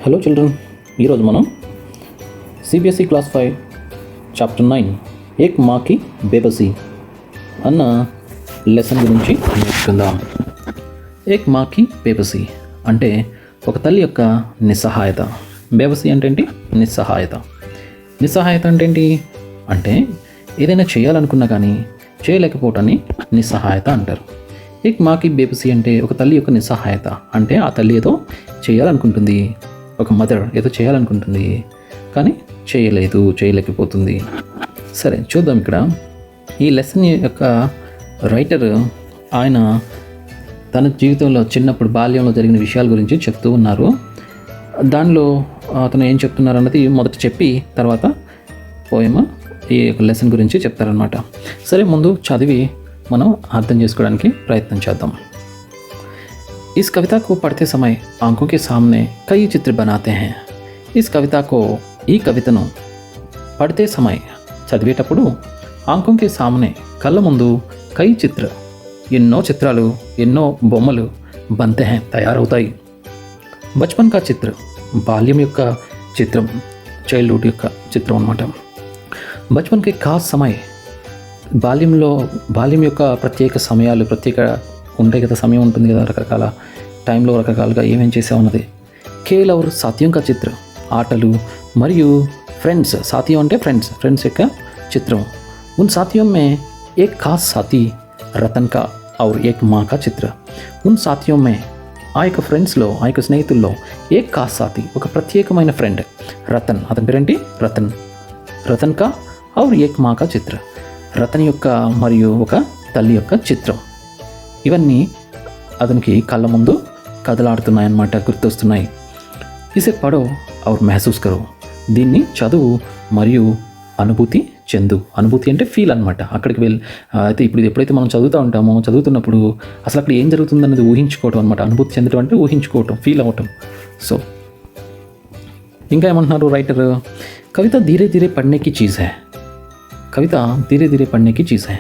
Hello children, ఈరోజు మనం CBSE class 5 chapter 9 ఏక్ మాకి బేబసీ అన్న లెసన్ గురించి నేర్చుకుందాం. ఏక్ మాకి బేబసీ అంటే ఒక తల్లి యొక్క నిస్సహాయత. బేబసీ అంటే ఏంటి? నిస్సహాయత. నిస్సహాయత అంటే ఏంటి అంటే ఏదైనా చేయాలనుకున్నా కానీ చేయలేకపోవటాన్ని నిస్సహాయత అంటారు. ఏక్ మాకి బేబసీ అంటే ఒక తల్లి యొక్క నిస్సహాయత. అంటే ఆ తల్లి ఏదో చేయాలనుకుంటుంది, ఒక మదర్ ఏదో చేయాలనుకుంటుంది కానీ చేయలేకపోతుంది. సరే, చూద్దాం. ఇక్కడ ఈ లెసన్ యొక్క రైటర్ ఆయన తన జీవితంలో చిన్నప్పుడు బాల్యంలో జరిగిన విషయాల గురించి చెప్తూ ఉన్నారు. దానిలో అతను ఏం చెప్తున్నారు అన్నది మొదట చెప్పి తర్వాత పోయమ ఈ లెసన్ గురించి చెప్తారనమాట. సరే, ముందు చదివి మనం అర్థం చేసుకోవడానికి ప్రయత్నం చేద్దాం. इस कविता को पढ़ते समय आंखों के सामने कई चित्र बनाते हैं. इस कविता को ఈ కవితను పढ़ते समय చదివేటప్పుడు ఆంఖోं के सामने కళ్ళ ముందు కై చిత్ర ఎన్నో చిత్రాలు, ఎన్నో బొమ్మలు बनते हैं తయారవుతాయి. బచ్పన్ కా చిత్ర బాల్యం యొక్క చిత్రం, చైల్డ్హుడ్ యొక్క చిత్రం అన్నమాట. బచ్పన్ కే ఖాస్ సమయ బాల్యం యొక్క ప్రత్యేక సమయాలు, ప్రత్యేక ఉంటాయి కదా, సమయం ఉంటుంది కదా, రకరకాల టైంలో రకరకాలుగా ఏమేం చేసామన్నది. ఖేల్ ఔర్ సాథియోं का చిత్ర ఆటలు మరియు ఫ్రెండ్స్. సాథియం అంటే ఫ్రెండ్స్ యొక్క చిత్రం. ఉన్ సాథియోं में एक खास साथी रतन का और एक माँ का చిత్ర. ఉన్ సాథియోं में ఆ యొక్క ఫ్రెండ్స్లో, ఆ యొక్క స్నేహితుల్లో ఏక్ ఖాస్ సాథీ ఒక ప్రత్యేకమైన ఫ్రెండ్ రతన్. అతని పేరేంటి? రతన్ కా ఔర్ ఏక్ మా కా చిత్ర. రతన్ యొక్క మరియు ఒక తల్లి యొక్క చిత్రం. ఇవన్నీ అతనికి కళ్ళ ముందు కదలాడుతున్నాయన్నమాట, గుర్తొస్తున్నాయి. ఇసే పడో ఔర్ మెహసూస్ కరో. దీన్ని చదువు మరియు అనుభూతి చెందు. అనుభూతి అంటే ఫీల్ అనమాట. అక్కడికి అయితే ఇప్పుడు ఎప్పుడైతే మనం చదువుతున్నప్పుడు అసలు అక్కడ ఏం జరుగుతుందనేది ఊహించుకోవటం అనమాట. అనుభూతి చెందడం అంటే ఊహించుకోవటం, ఫీల్ అవ్వటం. సో ఇంకా ఏమంటున్నారు రైటర్? కవిత ధీరే ధీరే పढ़ने చీజ్ హై. కవిత ధీరే ధీరే పढ़ने చీజ్ హై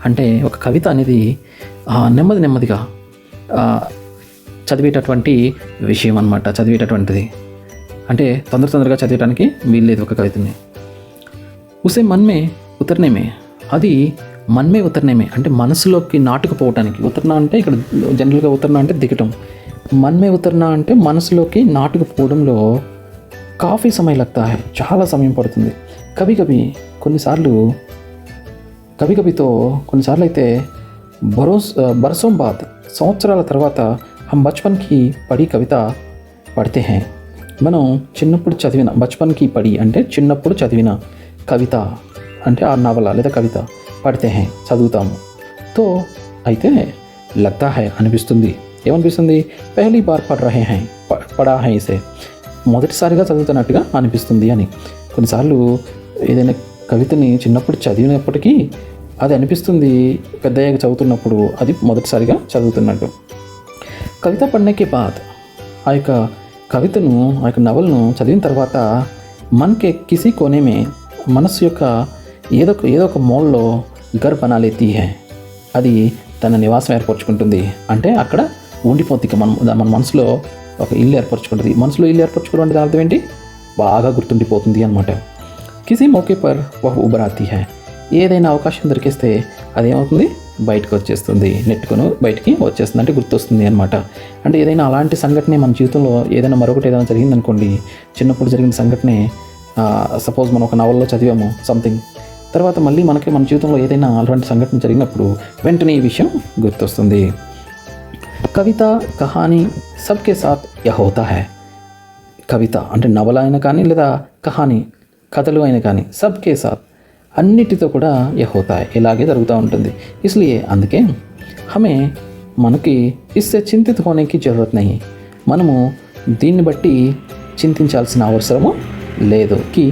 అంటే ఒక కవిత అనేది నెమ్మదిగా చదివేటటువంటి విషయం అన్నమాట. చదివేటటువంటిది అంటే తొందరగా చదివేయడానికి వీల్లేదు ఒక కవితని. ఉసే మన్మే ఉతర్నేమే, అది మన్మే ఉతర్నేమే అంటే మనసులోకి నాటుకుపోవటానికి. ఉతరణ అంటే ఇక్కడ జనరల్గా ఉతరణ అంటే దిగటం. మన్మే ఉతరణ అంటే మనసులోకి నాటుకుపోవడంలో కాఫీ సమయం లగ్తా హై, చాలా సమయం పడుతుంది. కొన్నిసార్లు అయితే బరసోం బాద్ సంవత్సరాల తర్వాత హమ్ బచ్పన్ కి పడి కవిత పడితే హై. మనం చిన్నప్పుడు చదివిన బచ్పన్ కి పడి అంటే చిన్నప్పుడు చదివిన కవిత అంటే ఆ నవల లేదా కవిత పడితే హై చదువుతాము. తో అయితే లగ్తా హై అనిపిస్తుంది. ఏమనిపిస్తుంది? పెహ్లీ బార్ పడా హై ఇసే, మొదటిసారిగా చదువుతున్నట్టుగా అనిపిస్తుంది అని. కొన్నిసార్లు ఏదైనా కవితని చిన్నప్పుడు చదివినప్పటికీ అది అనిపిస్తుంది పెద్దయ్యాక చదువుతున్నప్పుడు అది మొదటిసారిగా చదువుతున్నట్టు. కవిత పढ़ने బాద్ ఆ యొక్క కవితను, ఆ యొక్క నవలను చదివిన తర్వాత మనకి కిసి కోనేమే మనస్సు యొక్క ఏదో ఒక మూలలో ఘర్ బనా లేతీ హై, అది తన నివాసం ఏర్పరచుకుంటుంది. అంటే అక్కడ ఉండిపోతుంది. మన మనసులో ఒక ఇల్లు ఏర్పరచుకుంటుంది. మనసులో ఇల్లు ఏర్పరచుకోవడం అంటే అర్థం ఏంటి? బాగా గుర్తుండిపోతుంది అనమాట. కిసి మౌకే పర్ వహ్ ఉబర్ ఆతీ హై, ఏదైనా అవకాశం దొరికిస్తే అదేమవుతుంది? బయటకు వచ్చేస్తుంది, నెట్టుకొని బయటికి వచ్చేస్తుంది, అంటే గుర్తొస్తుంది అనమాట. అంటే ఏదైనా అలాంటి సంఘటనే మన జీవితంలో ఏదైనా జరిగిందనుకోండి, చిన్నప్పుడు జరిగిన సంఘటనే సపోజ్ మనం ఒక నవల్లో చదివాము సంథింగ్, తర్వాత మళ్ళీ మన జీవితంలో ఏదైనా అలాంటి సంఘటన జరిగినప్పుడు వెంటనే ఈ విషయం గుర్తొస్తుంది. కవిత కహానీ సబ్కే సాత్ యహ్ హోతా హై. కవిత అంటే నవల అయినా కానీ లేదా కహానీ కథలు అయినా కానీ సబ్కే సాత్ అన్నిటితో కూడా యహ్ హోతా హై ఇలాగే జరుగుతూ ఉంటుంది. ఇస్లియే అందుకే మనకి ఇస్సే చింతిత హోనేకి జరూరత్ నహీ, మనము దీన్ని బట్టి చింతించాల్సిన అవసరము లేదు. కి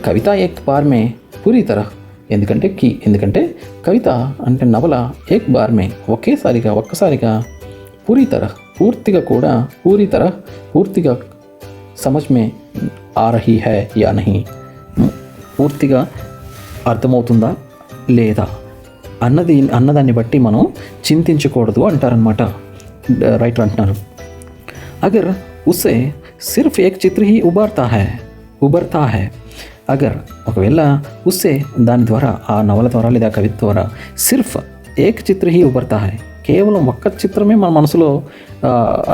కవిత ఏక్ బార్ మే పూరీ తరహ్, ఎందుకంటే కవిత అంటే నవల ఏక్ బార్ మే ఒక్కసారిగా పూర్తిగా సమజ్ మే ఆ రహీ హై యా నహీ, పూర్తిగా అర్థమవుతుందా లేదా అన్నదాన్ని బట్టి మనం చింతించకూడదు అంటారనమాట. రైటర్ అంటున్నారు. అగర్ उससे सिर्फ एक चित्र ही उभरता है అగర్ ఒకవేళ ఉస్సే దాని ద్వారా ఆ నవల ద్వారా లేదా కవిత ద్వారా సిర్ఫ్ ఏక్ చిత్ర హీ ఉభర్తా హై కేవలం ఒక్క చిత్రమే మన మనసులో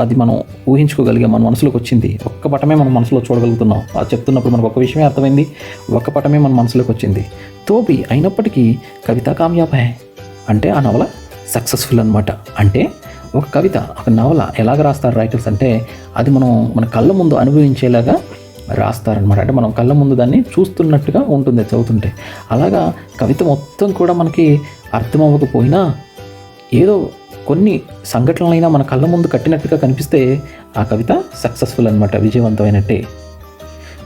అది మనం ఊహించుకోగలిగాం, మన మనసులోకి వచ్చింది, ఒక్క పటమే మన మనసులో చూడగలుగుతున్నాం. అది చెప్తున్నప్పుడు మనకు ఒక విషయమే అర్థమైంది, ఒక్క పటమే మన మనసులోకి వచ్చింది. తోబి అయినప్పటికీ కవిత కామయాబ్ హై అంటే ఆ నవల సక్సెస్ఫుల్ అనమాట. అంటే ఒక కవిత ఒక నవల ఎలాగ రాస్తారు రైటర్స్ అంటే అది మనం మన కళ్ళ ముందు అనుభవించేలాగా రాస్తారనమాట. అంటే మనం కళ్ళ ముందు దాన్ని చూస్తున్నట్టుగా ఉంటుంది చదువుతుంటే. అలాగా కవిత మొత్తం కూడా మనకి అర్థం అవ్వకపోయినా ఏదో కొన్ని సంఘటనలైనా మన కళ్ళ ముందు కట్టినట్టుగా కనిపిస్తే ఆ కవిత సక్సెస్ఫుల్ అనమాట, విజయవంతమైనట్టే.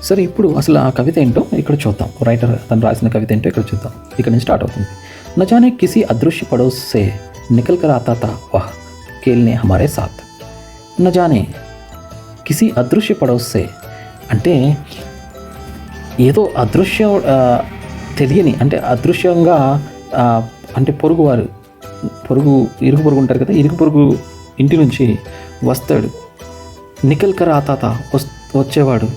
సరే, ఇప్పుడు అసలు ఆ కవిత ఏంటో ఇక్కడ చూద్దాం. రైటర్ తను రాసిన కవిత ఏంటో ఇక్కడ చూద్దాం. ఇక్కడ నుంచి స్టార్ట్ అవుతుంది. నజానే కిసి అదృశ్య పడోస్ సే నికల్ కర్ ఆతా తా వాహ్ కేల్నే హమారే సాత్. నజానే కిసి అదృశ్య పడోస్ సే అంటే ఏదో అదృశ్యం తెలియని, అంటే అదృశ్యంగా అంటే పొరుగువారు, ఇరుగు పొరుగు ఉంటారు కదా, ఇరుగు పొరుగు ఇంటి నుంచి వస్తాడు. నిఖిల్ కర్ ఆతాత వచ్చేవాడు.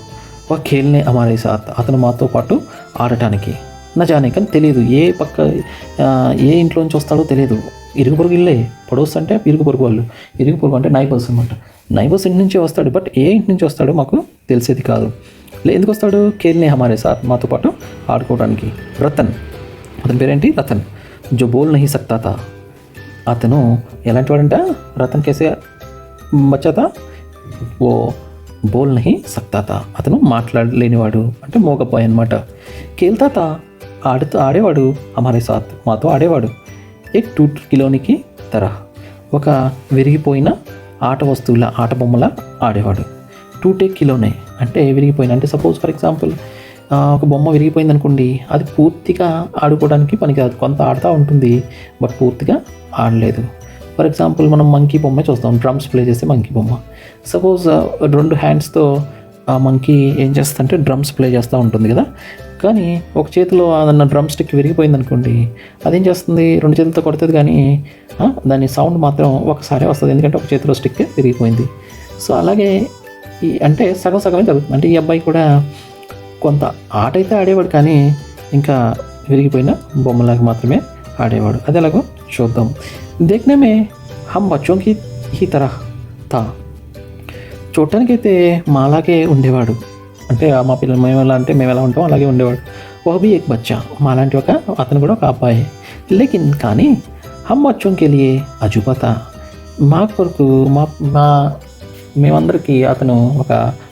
వా ఖేల్నే హమారే సాత్ అతను మాతో పాటు ఆడటానికి. నా జానే కానీ తెలియదు ఏ ఇంట్లోంచి వస్తాడో తెలియదు. ఇరుగు పొరుగు ఇల్లే, పడోస్ అంటే ఇరుగు పొరుగు వాళ్ళు, ఇరుగు పొరుగు అంటే నైబర్స్ అనమాట. నైబర్స్ ఇంటి నుంచి వస్తాడు, బట్ ఏ ఇంటి నుంచి వస్తాడో మాకు తెలిసేది కాదు. ఎందుకు వస్తాడు? ఖేల్నే హమారే సాత్ మాతో పాటు ఆడుకోవడానికి. రతన్, అతని పేరేంటి? రతన్. జో బోల్ నహీ సక్తా తా అతను ఎలాంటి వాడంట? రతన్ కేసే బచ్చా తా ఓ బోల్ నహీ సక్తా తా అతను మాట్లాడలేనివాడు, అంటే మోగపోయి అనమాట. ఖేల్తా తా ఆడేవాడు, హమారే సాత్ మాతో ఆడేవాడు. ఏక్ టూట్ కిలోనికి తరహ్ ఒక విరిగిపోయిన ఆట బొమ్మల ఆడేవాడు. టూటే కిలోనే అంటే విరిగిపోయిన, అంటే సపోజ్ ఫర్ ఎగ్జాంపుల్ ఒక బొమ్మ విరిగిపోయింది అనుకోండి, అది పూర్తిగా ఆడుకోవడానికి పనికిరాదు, కొంత ఆడుతూ ఉంటుంది బట్ పూర్తిగా ఆడలేదు. ఫర్ ఎగ్జాంపుల్ మనం మంకీ బొమ్మ చూస్తాం, డ్రమ్స్ ప్లే చేసే మంకీ బొమ్మ. సపోజ్ 2 హ్యాండ్స్తో ఆ మంకీ ఏం చేస్తుందంటే డ్రమ్స్ ప్లే చేస్తూ ఉంటుంది కదా, కానీ ఒక చేతిలో అదన్న డ్రమ్ స్టిక్ విరిగిపోయింది అనుకోండి, అదేం చేస్తుంది? 2 చేతులతో కొడుతుంది కానీ దాని సౌండ్ మాత్రం ఒకసారి వస్తుంది, ఎందుకంటే ఒక చేతిలో స్టిక్ విరిగిపోయింది. సో అలాగే అంటే సగమే జరుగుతుంది. అంటే ఈ అబ్బాయి కూడా కొంత ఆట అయితే ఆడేవాడు కానీ ఇంకా విరిగిపోయిన బొమ్మలాగా మాత్రమే ఆడేవాడు. అది ఎలాగో చూద్దాం. देखने में हम बच्चों की ही तरह था చూడటానికైతే మాలాగే ఉండేవాడు, అంటే మా పిల్లలు మేము ఎలా ఉంటాం అలాగే ఉండేవాడు. వహ్ ఏక్ బచ్చా మాలాంటి అతను కూడా ఒక అబ్బాయి. లేకిన్ కానీ హమ్ బచ్చోం కే లియే అజూబా తా మా కొరకు మేమందరికీ అతను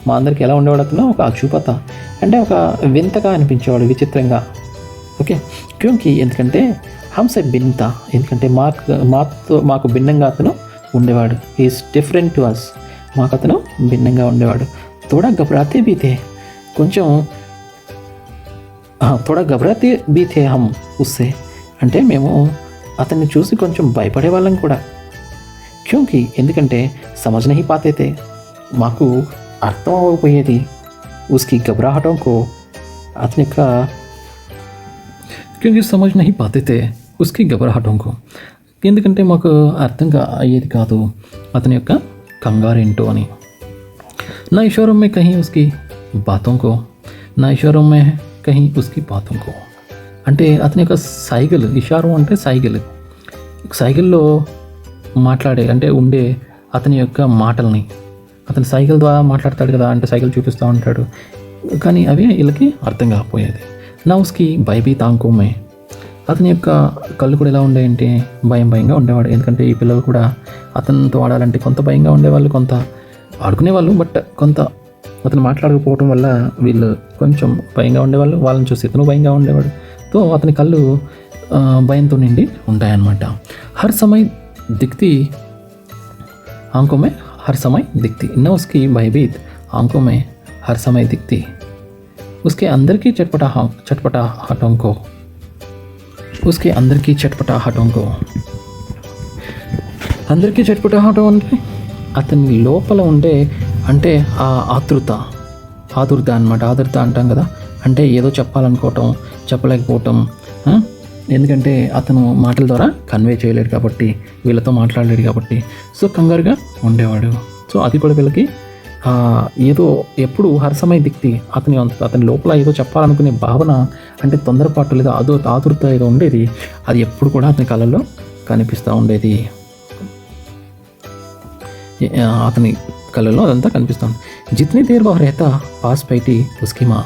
మా అందరికీ ఎలా ఉండేవాడు? అతను ఒక అజూబా తా అంటే ఒక వింతగా అనిపించేవాడు, విచిత్రంగా. ఓకే, క్యూంకి ఎందుకంటే హంసే భిన్నత ఎందుకంటే మాకు భిన్నంగా అతను ఉండేవాడు. ఈజ్ డిఫరెంట్ టు అస్ మాకు అతను భిన్నంగా ఉండేవాడు. తోడా గబరాతే బీతే కొంచెం తోడా గబరాతే బీతే హమ్ ఉస్సే అంటే మేము అతన్ని చూసి కొంచెం భయపడేవాళ్ళం కూడా. క్యూంకి ఎందుకంటే సమజ్ నహీ పాతే తే మాకు అర్థం అవ్వకపోయేది. ఉస్కి గబరాహటం కో అతని యొక్క క్యూంకి సమజ్ నహీ పాతే తే ఉస్కి గబరాహటం కో ఎందుకంటే మాకు అర్థంగా అయ్యేది కాదు అతని యొక్క కంగారేంటో అని. నా ఇషారం మే కहीं उसकी बातों को నా ఇషారం మే కहीं उसकी बातों को అంటే అతని యొక్క సైగలు, ఇషారం అంటే సైగల్లో మాట్లాడే అంటే ఉండే అతని యొక్క మాటల్ని అతని సైగల్ ద్వారా మాట్లాడతాడు కదా, అంటే సైగలు చూపిస్తూ ఉంటాడు కానీ అవి వీళ్ళకి అర్థం కాకపోయేది. నా ఉస్కి భయభీత ఆంఖోं में అతని యొక్క కళ్ళు కూడా ఎలా ఉండేయంటే భయంగా ఉండేవాడు. ఎందుకంటే ఈ పిల్లలు కూడా అతనితో ఆడాలంటే కొంత భయంగా ఉండేవాళ్ళు, కొంత ఆడుకునేవాళ్ళు, బట్ కొంత అతను మాట్లాడకపోవడం వల్ల వీళ్ళు కొంచెం భయంగా ఉండేవాళ్ళు. వాళ్ళని చూసి ఇతను భయంగా ఉండేవాడు. తో అతని కళ్ళు భయంతో నిండి ఉంటాయన్నమాట. హర్ సమయ్ దిక్తి ఆంఖోं में हर समय दिखती न उसकी भयभीत आंखों में हर समय दिखती उसके अंदर की चटपटाहटों को అందరికీ చట్పటాహటం అంటే అతని లోపల ఉండే అంటే ఆ ఆతృత అనమాట. ఆతృత అంటాం కదా, అంటే ఏదో చెప్పాలనుకోవటం చెప్పలేకపోవటం, ఎందుకంటే అతను మాటల ద్వారా కన్వే చేయలేడు కాబట్టి, వీళ్ళతో మాట్లాడలేడు కాబట్టి, సో కంగారుగా ఉండేవాడు. సో అది కూడా వీళ్ళకి ఏదో ఎప్పుడు హర్షమై దిక్తి అతని లోపల ఏదో చెప్పాలనుకునే భావన, అంటే తొందరపాటు లేదా ఆతురత ఏదో ఉండేది, అది ఎప్పుడు కూడా అతని కళ్ళల్లో కనిపిస్తూ ఉండేది. అతని కళ్ళల్లో అదంతా కనిపిస్తుంది. జిత్నీ దేర్ వహ్ రెహతా పాస్ బైఠీ ఉస్కీ మాँ.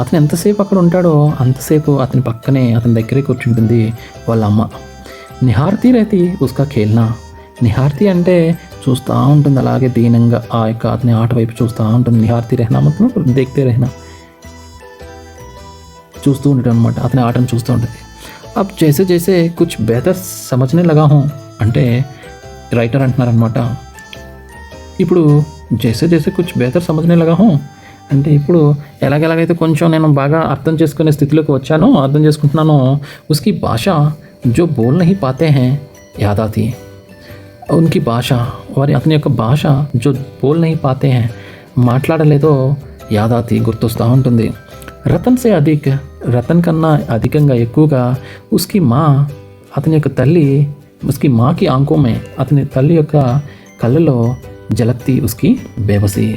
అతను ఎంతసేపు అక్కడ ఉంటాడో అంతసేపు అతని పక్కనే, అతని దగ్గరే కూర్చుంటుంది వాళ్ళ అమ్మ. నిహార్తీ రహతీ ఉస్కా ఖేల్నా. నిహార్తీ అంటే చూస్తూ ఉంటుంది అలాగే దీనంగా, ఆ యొక్క అతని ఆట వైపు చూస్తూ ఉంటుంది. నిహార్తీ రెహనా మొత్తం దేఖ్తే రెహనా, చూస్తూ ఉండటం అనమాట. అతని ఆటను చూస్తూ ఉంటుంది. అబ్ జైసే జైసే కుచ్ బెహతర్ సమజ్నే లగా హూँ అంటే రైటర్ అంటున్నారనమాట. ఇప్పుడు జైసే జైసే కుచ్ బెహతర్ సమజ్నే లగా హూँ అంటే ఇప్పుడు ఎలాగైతే కొంచెం నేను బాగా అర్థం చేసుకునే స్థితిలోకి వచ్చానో, అర్థం చేసుకుంటున్నానో, ఉస్కి భాష జో బోల్ నహీ పాతే హై యాద్ ఆతీ. ఉన్కి భాష, అతని యొక్క భాష జో బోల్ నహీ పాతే హై, మాట్లాడలేదో యాద్ ఆతీ, గుర్తొస్తూ ఉంటుంది. రతన్ సే అధిక్, రతన్ కన్నా అధికంగా ఎక్కువగా ఉస్కి మా, అతని యొక్క తల్లి, ఉస్కి మాకి ఆంఖోं में, అతని తల్లి యొక్క కళ్ళలో జలక్తి ఉస్కి బేబసి.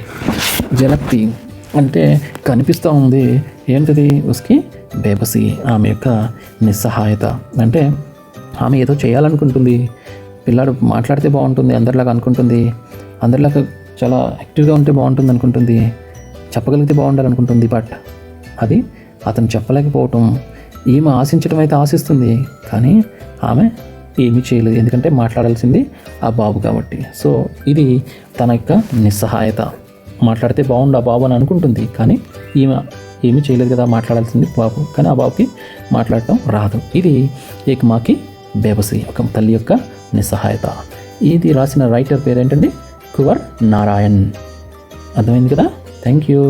జలక్తి అంటే కనిపిస్తూ ఉంది. ఏంటిది? ఉస్కి బేబసి, ఆమె యొక్క నిస్సహాయత. అంటే ఆమె ఏదో చేయాలనుకుంటుంది, పిల్లాడు మాట్లాడితే బాగుంటుంది అందరిలాగా అనుకుంటుంది, అందరిలాగా చాలా యాక్టివ్గా ఉంటే బాగుంటుంది అనుకుంటుంది, చెప్పగలిగితే బాగుండాలనుకుంటుంది. బట్ అది అతను చెప్పలేకపోవటం, ఈమె ఆశించడం అయితే ఆశిస్తుంది, కానీ ఆమె ఏమీ చేయలేదు, ఎందుకంటే మాట్లాడాల్సింది ఆ బాబు కాబట్టి. సో ఇది తన యొక్క నిస్సహాయత. మాట్లాడితే బాగుండు ఆ బాబు అని అనుకుంటుంది, కానీ ఈమె ఏమీ చేయలేదు కదా, మాట్లాడాల్సింది బాబు, కానీ ఆ బాబుకి మాట్లాడటం రాదు. ఇది ఏక్ మాకి బేబసి, ఒక తల్లి యొక్క నిస్సహాయత. ఇది రాసిన రైటర్ పేరు ఏంటండి? కువర్ నారాయణ్. అర్థమైంది కదా? Thank you.